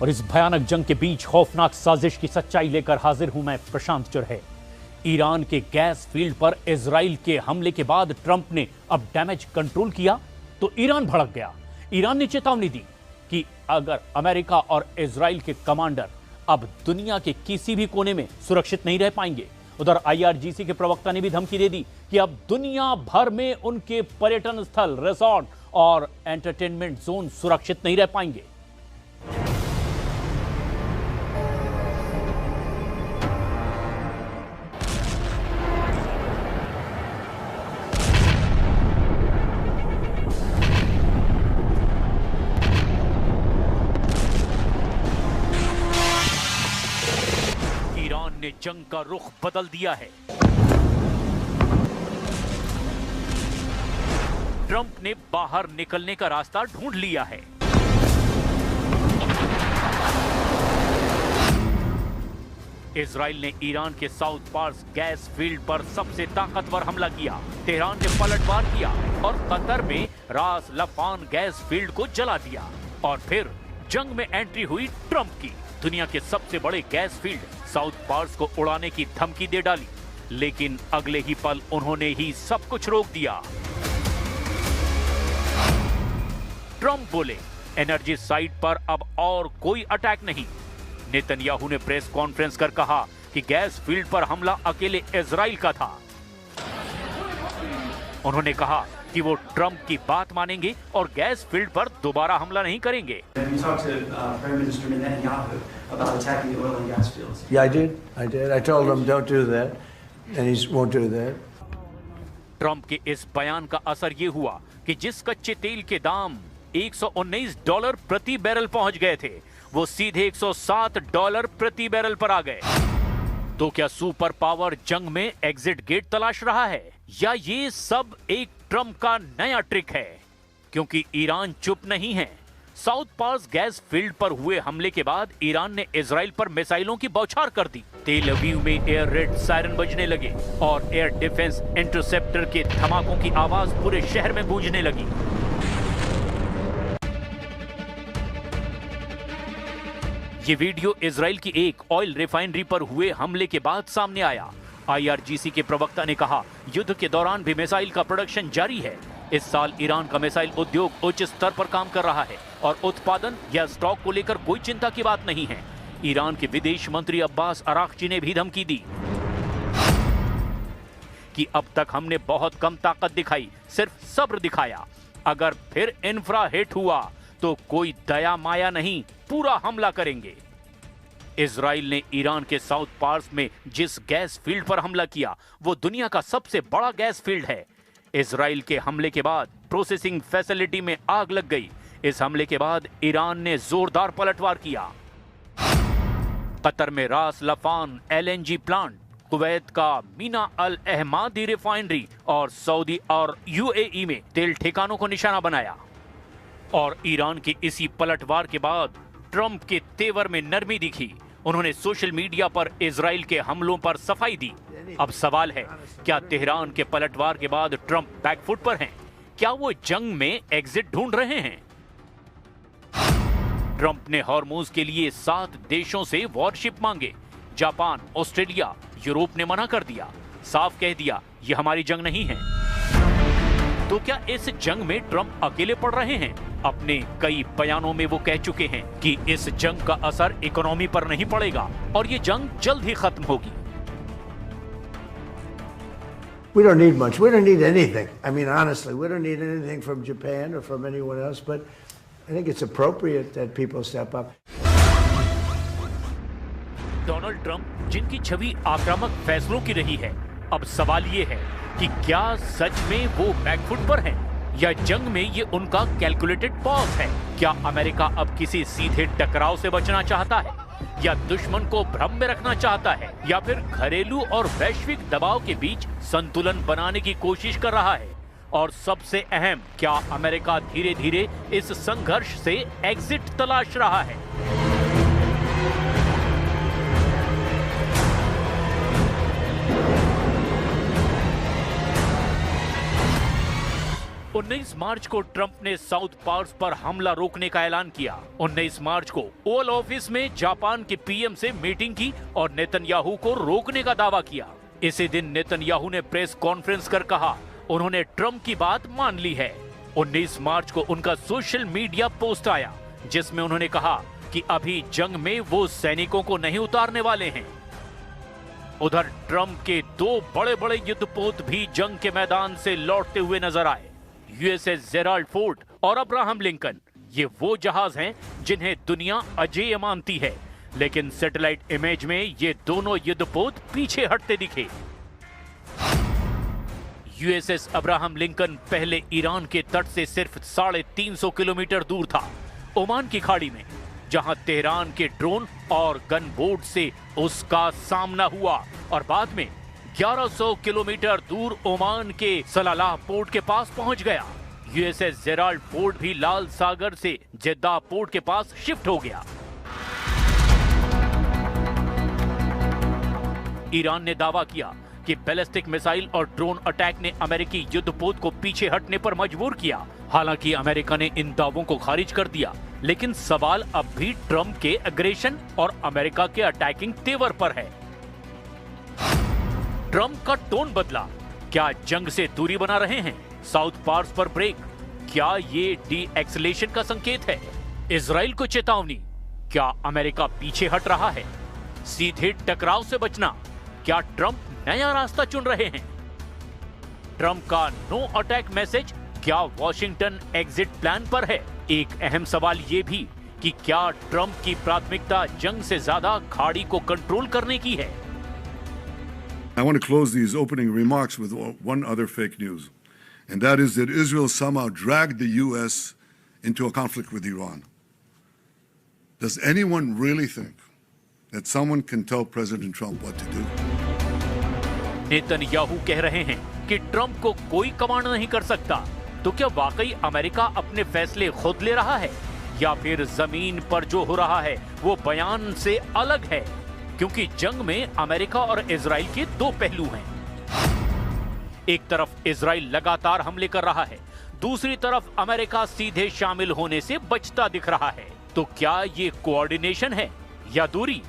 और इस भयानक जंग के बीच खौफनाक साजिश की सच्चाई लेकर हाजिर हूं मैं, प्रशांत चुरहे। ईरान के गैस फील्ड पर इजराइल के हमले के बाद ट्रंप ने अब डैमेज कंट्रोल किया तो ईरान भड़क गया। ईरान ने चेतावनी दी कि अगर अमेरिका और इजराइल के कमांडर अब दुनिया के किसी भी कोने में सुरक्षित नहीं रह पाएंगे। उधर IRGC के प्रवक्ता ने भी धमकी दे दी कि अब दुनिया भर में उनके पर्यटन स्थल, रिसोर्ट और एंटरटेनमेंट जोन सुरक्षित नहीं रह पाएंगे। ईरान ने जंग का रुख बदल दिया है। ट्रंप ने बाहर निकलने का रास्ता ढूंढ लिया है। इजराइल ने ईरान के साउथ पार्स गैस फील्ड पर सबसे ताकतवर हमला किया। तेहरान ने पलटवार किया और कतर में रास लफान गैस फील्ड को जला दिया। और फिर जंग में एंट्री हुई ट्रंप की। दुनिया के सबसे बड़े गैस फील्ड साउथ पार्स को उड़ाने की धमकी दे डाली, लेकिन अगले ही पल उन्होंने ही सब कुछ रोक दिया। ट्रंप बोले, एनर्जी साइट पर अब और कोई अटैक नहीं। नेतन्याहू ने प्रेस कॉन्फ्रेंस कर कहा कि गैस फील्ड पर हमला अकेले इजराइल का था। उन्होंने कहा कि वो ट्रंप की बात मानेंगे और गैस फील्ड पर दोबारा हमला नहीं करेंगे। ट्रंप के इस बयान का असर ये हुआ कि जिस कच्चे तेल के दाम $119 प्रति बैरल पहुंच गए थे, वो सीधे $107 प्रति बैरल पर आ गए। तो क्या सुपर पावर जंग में एग्जिट गेट तलाश रहा है, या ये सब एक ट्रंप का नया ट्रिक है? क्योंकि ईरान चुप नहीं है। साउथ पार्स गैस फील्ड पर हुए हमले के बाद ईरान ने इजराइल पर मिसाइलों की बौछार कर दी। तेल अवीव में एयर रेड सायरन बजने लगे और एयर डिफेंस इंटरसेप्टर के धमाकों की आवाज पूरे शहर में गूंजने लगी। ये वीडियो इजराइल की एक ऑयल रिफाइनरी पर हुए हमले के बाद सामने आया। IRGC के प्रवक्ता ने कहा, युद्ध के दौरान भी मिसाइल का प्रोडक्शन जारी है। इस साल ईरान का मिसाइल उद्योग उच्च स्तर पर काम कर रहा है और उत्पादन या स्टॉक को लेकर कोई चिंता की बात नहीं है। ईरान के विदेश मंत्री अब्बास अराक्ची ने भी धमकी दी कि अब तक हमने बहुत कम ताकत दिखाई, सिर्फ सब्र दिखाया। अगर फिर इंफ्रा हिट हुआ तो कोई दया माया नहीं, पूरा हमला करेंगे। इजराइल ने ईरान के साउथ पार्स में जिस गैस फील्ड पर हमला किया, वो दुनिया का सबसे बड़ा गैस फील्ड है। इजराइल के हमले के बाद प्रोसेसिंग फैसिलिटी में आग लग गई। इस हमले के बाद ईरान ने जोरदार पलटवार किया। कतर में रास लफान LNG प्लांट, कुवैत का मीना अल अहमादी रिफाइनरी और सऊदी और UAE में तेल ठिकानों को निशाना बनाया। और ईरान के इसी पलटवार के बाद ट्रंप के तेवर में नरमी दिखी। उन्होंने सोशल मीडिया पर इजराइल के हमलों पर सफाई दी। अब सवाल है, क्या तेहरान के पलटवार के बाद ट्रंप बैकफुट पर हैं? क्या वो जंग में एग्जिट ढूंढ रहे हैं? ट्रंप ने हॉर्मुज के लिए 7 देशों से वॉरशिप मांगे। जापान, ऑस्ट्रेलिया, यूरोप ने मना कर दिया। साफ कह दिया, ये हमारी जंग नहीं है। तो क्या इस जंग में ट्रंप अकेले पड़ रहे हैं? अपने कई बयानों में वो कह चुके हैं कि इस जंग का असर इकोनॉमी पर नहीं पड़ेगा और ये जंग जल्द ही खत्म होगी। We don't need much. We don't need anything. I mean, honestly, we don't need anything from Japan or from anyone else, but I think it's appropriate that people step up. Donald Trump, जिनकी छवि आक्रामक फैसलों की रही है, अब सवाल ये है कि क्या सच में वो बैकफुट पर हैं, या जंग में ये उनका कैलकुलेटेड पॉज है? क्या अमेरिका अब किसी सीधे टकराव से बचना चाहता है, या दुश्मन को भ्रम में रखना चाहता है, या फिर घरेलू और वैश्विक दबाव के बीच संतुलन बनाने की कोशिश कर रहा है? और सबसे अहम, क्या अमेरिका धीरे धीरे इस संघर्ष से एग्जिट तलाश रहा है? 19 मार्च को ट्रंप ने साउथ पार्स पर हमला रोकने का ऐलान किया। 19 मार्च को ओवल ऑफिस में जापान के पीएम से मीटिंग की और नेतन्याहू को रोकने का दावा किया। इसी दिन नेतन्याहू ने प्रेस कॉन्फ्रेंस कर कहा उन्होंने ट्रंप की बात मान ली है। 19 मार्च को उनका सोशल मीडिया पोस्ट आया जिसमें उन्होंने कहा कि अभी जंग में वो सैनिकों को नहीं उतारने वाले हैं। उधर ट्रंप के दो बड़े-बड़े युद्धपोत भी जंग के मैदान से लौटते हुए नजर आए, यूएसएस जेराल्ड फोर्ड और अब्राहम लिंकन। ये वो जहाज हैं जिन्हें दुनिया अजेय मानती है, लेकिन सैटेलाइट इमेज में ये दोनों युद्धपोत पीछे हटते दिखे। यूएसएस अब्राहम लिंकन पहले ईरान के तट से सिर्फ 350 किलोमीटर दूर था, ओमान की खाड़ी में, जहां तेहरान के ड्रोन और गन बोट से उसका सामना हुआ और बाद में 1100 किलोमीटर दूर ओमान के सलालाह पोर्ट के पास पहुंच गया। यूएसएस जेराल्ड फोर्ड भी लाल सागर से जेद्दा पोर्ट के पास शिफ्ट हो गया। ईरान ने दावा किया कि बैलिस्टिक मिसाइल और ड्रोन अटैक ने अमेरिकी युद्धपोत को पीछे हटने पर मजबूर किया। हालांकि अमेरिका ने इन दावों को खारिज कर दिया, लेकिन सवाल अब भी ट्रंप के एग्रेशन और अमेरिका के अटैकिंग तेवर पर है। ट्रंप का टोन बदला, क्या जंग से दूरी बना रहे हैं? साउथ पार्स पर ब्रेक, क्या ये डी-एक्सेलेशन का संकेत है? इजराइल को चेतावनी, क्या अमेरिका पीछे हट रहा है? सीधे टकराव से बचना, क्या ट्रंप नया रास्ता चुन रहे हैं? ट्रंप का नो अटैक मैसेज क्या वॉशिंगटन एग्जिट प्लान पर है? एक अहम सवाल यह भी कि क्या ट्रंप की प्राथमिकता जंग से ज्यादा खाड़ी को कंट्रोल करने की है? I want to close these opening remarks with one other fake news, and that is that Israel somehow dragged the U.S. into a conflict with Iran. Does anyone really think that someone can tell President Trump what to do? Netanyahu कह रहे हैं कि Trump को कोई command नहीं कर सकता। तो क्या वाकई अमेरिका अपने फैसले खुद ले रहा है, या फिर जमीन पर जो हो रहा है वो बयान से अलग है? क्योंकि जंग में अमेरिका और इजराइल के दो पहलू हैं। एक तरफ इजराइल लगातार हमले कर रहा है, दूसरी तरफ अमेरिका सीधे शामिल होने से बचता दिख रहा है। तो क्या ये कोऑर्डिनेशन है या दूरी?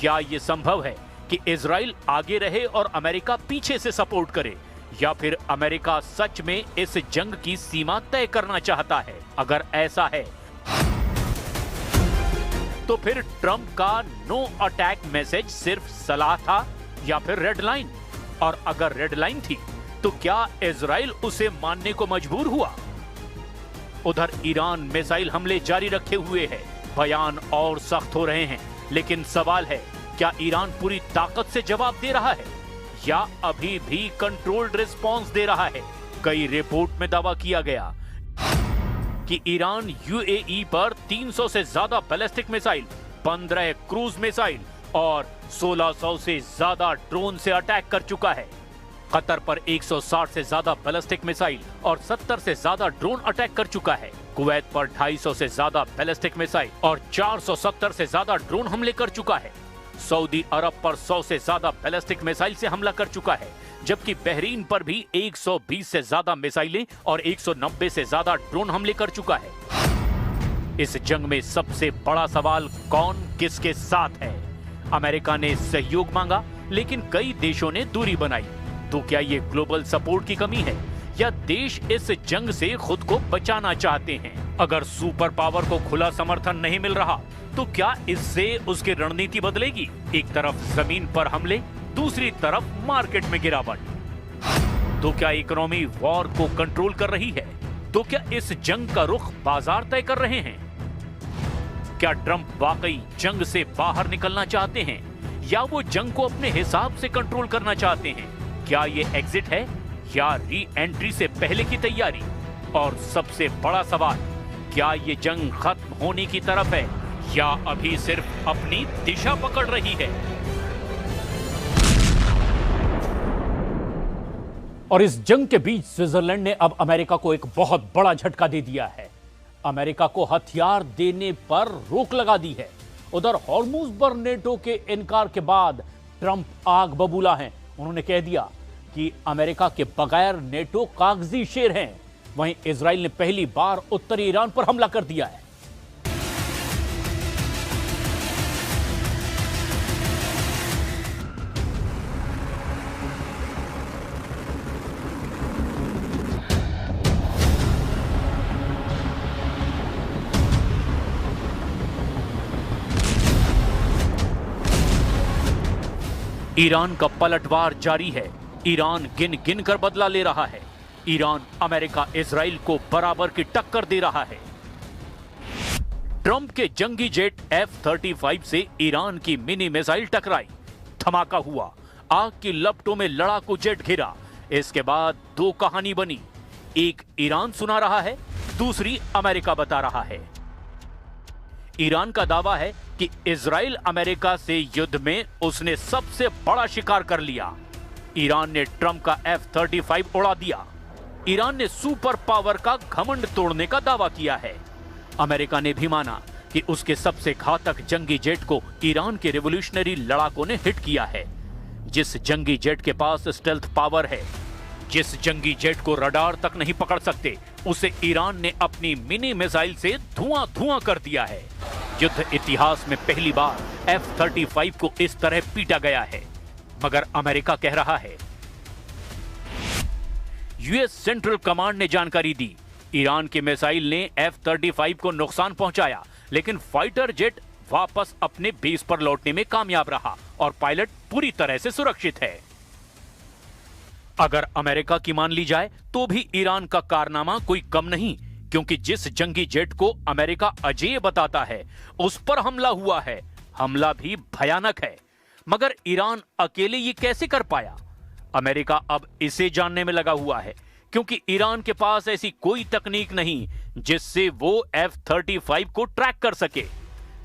क्या ये संभव है कि इजराइल आगे रहे और अमेरिका पीछे से सपोर्ट करे, या फिर अमेरिका सच में इस जंग की सीमा तय करना चाहता है? अगर ऐसा है तो फिर ट्रंप का नो अटैक मैसेज सिर्फ सलाह था या फिर रेड लाइन? और अगर रेड लाइन थी तो क्या इजराइल उसे मानने को मजबूर हुआ? उधर ईरान मिसाइल हमले जारी रखे हुए है, बयान और सख्त हो रहे हैं, लेकिन सवाल है क्या ईरान पूरी ताकत से जवाब दे रहा है या अभी भी कंट्रोल्ड रिस्पांस दे रहा है? कई रिपोर्ट में दावा किया गया कि ईरान यूएई पर 300 से ज्यादा बैलिस्टिक मिसाइल, 15 क्रूज मिसाइल और 1600 से ज्यादा ड्रोन से अटैक कर चुका है। कतर पर 160 से ज्यादा बैलिस्टिक मिसाइल और 70 से ज्यादा ड्रोन अटैक कर चुका है। कुवैत पर 250 से ज्यादा बैलिस्टिक मिसाइल और 470 से ज्यादा ड्रोन हमले कर चुका है। सऊदी अरब पर 100 से ज्यादा बैलिस्टिक मिसाइल से हमला कर चुका है, जबकि बहरीन पर भी 120 से ज्यादा मिसाइलें और 190 से ज्यादा ड्रोन हमले कर चुका है। इस जंग में सबसे बड़ा सवाल कौन किसके साथ है? अमेरिका ने सहयोग मांगा, लेकिन कई देशों ने दूरी बनाई। तो क्या ये ग्लोबल सपोर्ट की कमी है या देश इस जंग से खुद को बचाना चाहते हैं? अगर सुपर पावर को खुला समर्थन नहीं मिल रहा तो क्या इससे उसकी रणनीति बदलेगी? एक तरफ जमीन पर हमले, दूसरी तरफ मार्केट में गिरावट। तो क्या इकोनॉमी वॉर को कंट्रोल कर रही है? तो क्या इस जंग का रुख बाजार तय कर रहे हैं? क्या ट्रंप वाकई जंग से बाहर निकलना चाहते हैं या वो जंग को अपने हिसाब से कंट्रोल करना चाहते हैं? क्या ये एग्जिट है या री एंट्री से पहले की तैयारी? और सबसे बड़ा सवाल, क्या ये जंग खत्म होने की तरफ है या अभी सिर्फ अपनी दिशा पकड़ रही है? और इस जंग के बीच स्विट्जरलैंड ने अब अमेरिका को एक बहुत बड़ा झटका दे दिया है। अमेरिका को हथियार देने पर रोक लगा दी है। उधर हॉर्मुज पर नेटो के इनकार के बाद ट्रंप आग बबूला हैं। उन्होंने कह दिया कि अमेरिका के बगैर नेटो कागजी शेर हैं, वहीं इजराइल ने पहली बार उत्तरी ईरान पर हमला कर दिया है। ईरान का पलटवार जारी है। ईरान गिन गिन कर बदला ले रहा है। ईरान अमेरिका इजराइल को बराबर की टक्कर दे रहा है। ट्रंप के जंगी जेट F-35 से ईरान की मिनी मिसाइल टकराई, धमाका हुआ, आग की लपटों में लड़ाकू जेट घिरा। इसके बाद दो कहानी बनी, एक ईरान सुना रहा है, दूसरी अमेरिका बता रहा है। ईरान का दावा है कि इजराइल अमेरिका से युद्ध में उसने सबसे बड़ा शिकार कर लिया। ईरान ने ट्रंप का F-35 उड़ा दिया। ईरान ने सुपर पावर का घमंड तोड़ने का दावा किया है। अमेरिका ने भी माना कि उसके सबसे घातक जंगी जेट को ईरान के रिवॉल्यूशनरी लड़ाकों ने हिट किया है। जिस जंगी जेट के पास स्टेल्थ पावर है, जिस जंगी जेट को रडार तक नहीं पकड़ सकते, उसे ईरान ने अपनी मिनी मिसाइल से धुआं धुआं कर दिया है। युद्ध इतिहास में पहली बार F-35 को इस तरह पीटा गया है। मगर अमेरिका कह रहा है। यूएस सेंट्रल कमांड ने जानकारी दी, ईरान की मिसाइल ने F-35 को नुकसान पहुंचाया, लेकिन फाइटर जेट वापस अपने बेस पर लौटने में कामयाब रहा और पायलट पूरी तरह से सुरक्षित है। अगर अमेरिका की मान ली जाए तो भी ईरान का कारनामा कोई कम नहीं, क्योंकि जिस जंगी जेट को अमेरिका अजेय बताता है, उस पर हमला हुआ है। हमला भी भयानक है। मगर ईरान अकेले ये कैसे कर पाया? अमेरिका अब इसे जानने में लगा हुआ है, क्योंकि ईरान के पास ऐसी कोई तकनीक नहीं जिससे वो F-35 को ट्रैक कर सके।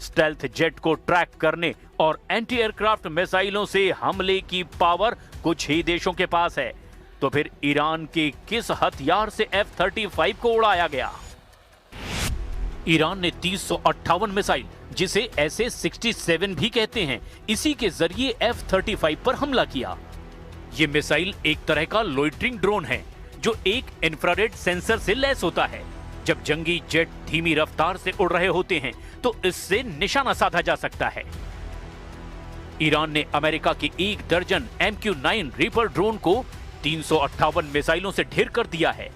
स्टेल्थ जेट को ट्रैक करने और एंटी एयरक्राफ्ट मिसाइलों से हमले की पावर कुछ ही देशों के पास है। तो फिर ईरान के किस हथियार से F-35 को उड़ाया गया? ईरान ने 358 मिसाइल, जिसे SA-67 भी कहते हैं, इसी के जरिए F-35 पर हमला किया। यह मिसाइल एक तरह का लोइटरिंग ड्रोन है, जो एक इंफ्रारेड सेंसर से लैस होता है। जब जंगी जेट धीमी रफ्तार से उड़ रहे होते हैं तो इससे निशाना साधा जा सकता है। ईरान ने अमेरिका की 1 दर्जन MQ-9 रीपर ड्रोन को 358 मिसाइलों से ढेर कर दिया है।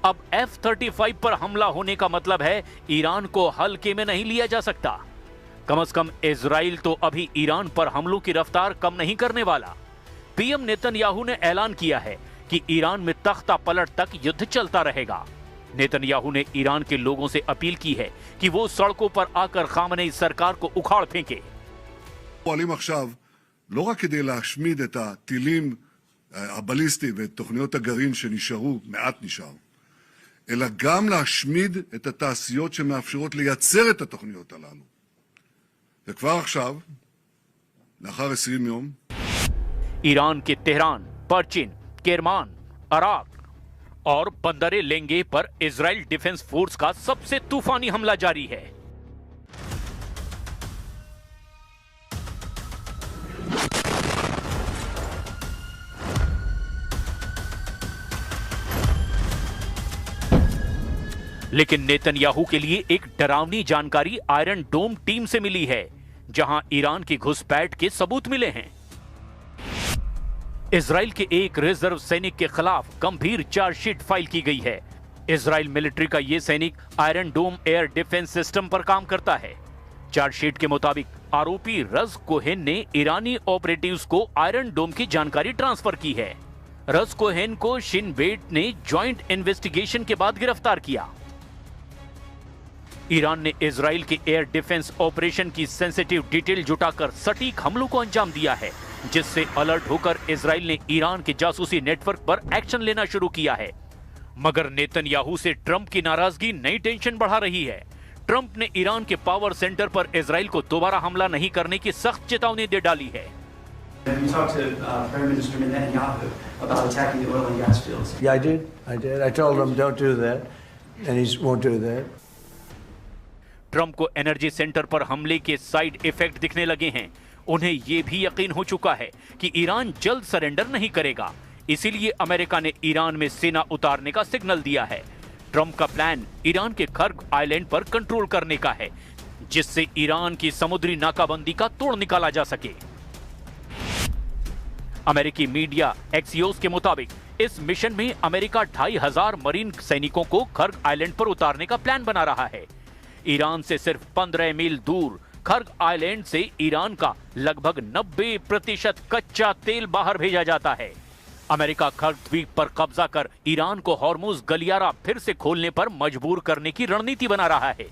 अब F-35 पर हमला होने का मतलब है ईरान को हल्के में नहीं लिया जा सकता। कम से कम इजराइल तो अभी ईरान पर हमलों की रफ्तार कम नहीं करने वाला। पीएम नेतन्याहू ने ऐलान किया है कि ईरान में तख्ता पलट तक युद्ध चलता रहेगा। नेतन्याहू ने ईरान के लोगों से अपील की है कि वो सड़कों पर आकर खामनेई सरकार को उखाड़ फेंके। פועלים עכשיו לא רק כדי להשמיד את הטילים הבליסטיים ואת תוכניות הגרעין שנשארו, מעט נשאר, אלא גם להשמיד את התעשיות שמאפשרות לייצר את התוכניות הללו. וכבר עכשיו, לאחר 20 יום, ईरान के तेहरान, परचिन, केरमान, अराक और बंदरे लेंगे पर इजराइल डिफेंस फोर्स का सबसे तूफानी हमला जारी है। लेकिन नेतन्याहू के लिए एक डरावनी जानकारी आयरन डोम टीम से मिली है, जहां ईरान की घुसपैठ के सबूत मिले हैं। इजराइल के एक रिजर्व सैनिक के खिलाफ गंभीर चार्जशीट फाइल की गई है। इजराइल मिलिट्री का यह सैनिक आयरन डोम एयर डिफेंस सिस्टम पर काम करता है। चार्जशीट के मुताबिक आरोपी रज कोहेन ने ईरानी ऑपरेटिव्स को आयरन डोम की जानकारी ट्रांसफर की है। रज कोहेन को शिन बेट ने ज्वाइंट इन्वेस्टिगेशन के बाद गिरफ्तार किया। ईरान ने इजराइल के एयर डिफेंस ऑपरेशन की सेंसिटिव डिटेल जुटाकर सटीक हमलों को अंजाम दिया है, जिससे अलर्ट होकर इजराइल ने ईरान के जासूसी नेटवर्क पर एक्शन लेना शुरू किया है। मगर नेतन्याहू से ट्रंप की नाराजगी नई टेंशन बढ़ा रही है। ट्रंप ने ईरान के पावर सेंटर पर इजराइल को दोबारा हमला नहीं करने की सख्त चेतावनी दे डाली है। Have you talked to Prime Minister Netanyahu about attacking the oil and gas fields? Yeah, I did. I told him don't do that, and he won't do that. Trump को एनर्जी सेंटर पर हमले के side effect दिखने लगे हैं। उन्हें यह भी यकीन हो चुका है कि ईरान जल्द सरेंडर नहीं करेगा। इसीलिए अमेरिका ने ईरान में सेना उतारने का सिग्नल दिया है। ट्रंप का प्लान ईरान के कर्ग आइलैंड पर कंट्रोल करने का है, जिससे ईरान की समुद्री नाकाबंदी का तोड़ निकाला जा सके। अमेरिकी मीडिया एक्सियोस के मुताबिक इस मिशन में अमेरिका 2500 मरीन सैनिकों को कर्ग आइलैंड पर उतारने का प्लान बना रहा है। ईरान से सिर्फ 15 मील दूर कर्ग आइलैंड से ईरान का लगभग 90% कच्चा तेल बाहर भेजा जाता है। अमेरिका कर्ग द्वीप पर कब्जा कर ईरान को हॉर्मुज गलियारा फिर से खोलने पर मजबूर करने की रणनीति बना रहा है।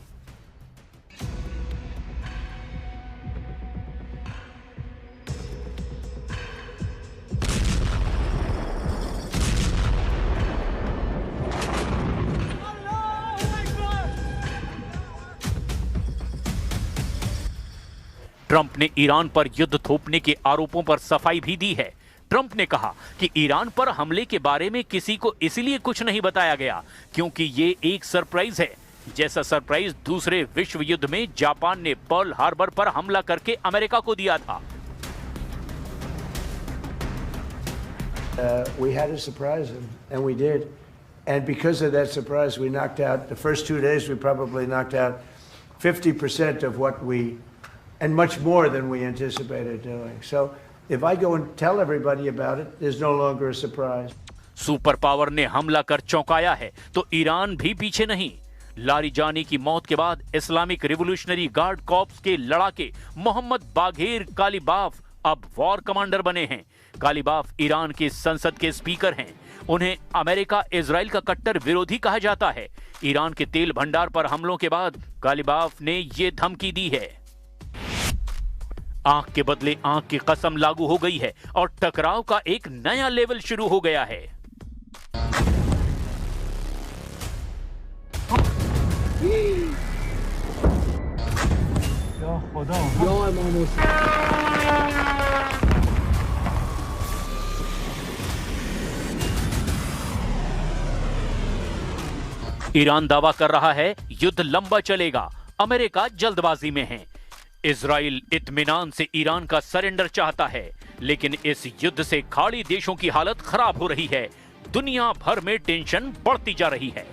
ट्रंप ने ईरान पर युद्ध थोपने के आरोपों पर सफाई भी दी है। ट्रंप ने कहा कि ईरान पर हमले के बारे में किसी को इसलिए कुछ नहीं बताया गया क्योंकि ये एक सरप्राइज है, जैसा सरप्राइज दूसरे विश्व युद्ध में जापान ने पर्ल हार्बर पर हमला करके अमेरिका को दिया था। We had to surprise them, and we did. And because of that surprise, we knocked out, the first 2 days, we probably knocked out 50% of what we, and much more than we anticipated doing. So if I go and tell everybody about it, there's no longer a surprise. Super power ने हमला कर चौंकाया है तो Iran भी पीछे नहीं। Larijani की मौत के बाद इस्लामिक रिवोल्यूशनरी गार्ड कॉर्प्स के लड़ाके मोहम्मद बाघेर कालिबाफ अब वॉर कमांडर बने हैं। कालिबाफ ईरान की संसद के स्पीकर हैं। उन्हें अमेरिका इजराइल का कट्टर विरोधी कहा जाता है। ईरान के तेल भंडार पर हमलों के बाद कालिबाफ ने ये धमकी दी है। आंख के बदले आंख की कसम लागू हो गई है और टकराव का एक नया लेवल शुरू हो गया है। ईरान दावा कर रहा है युद्ध लंबा चलेगा। अमेरिका जल्दबाजी में है। इजराइल इत्मीनान से ईरान का सरेंडर चाहता है, लेकिन इस युद्ध से खाड़ी देशों की हालत खराब हो रही है। दुनिया भर में टेंशन बढ़ती जा रही है।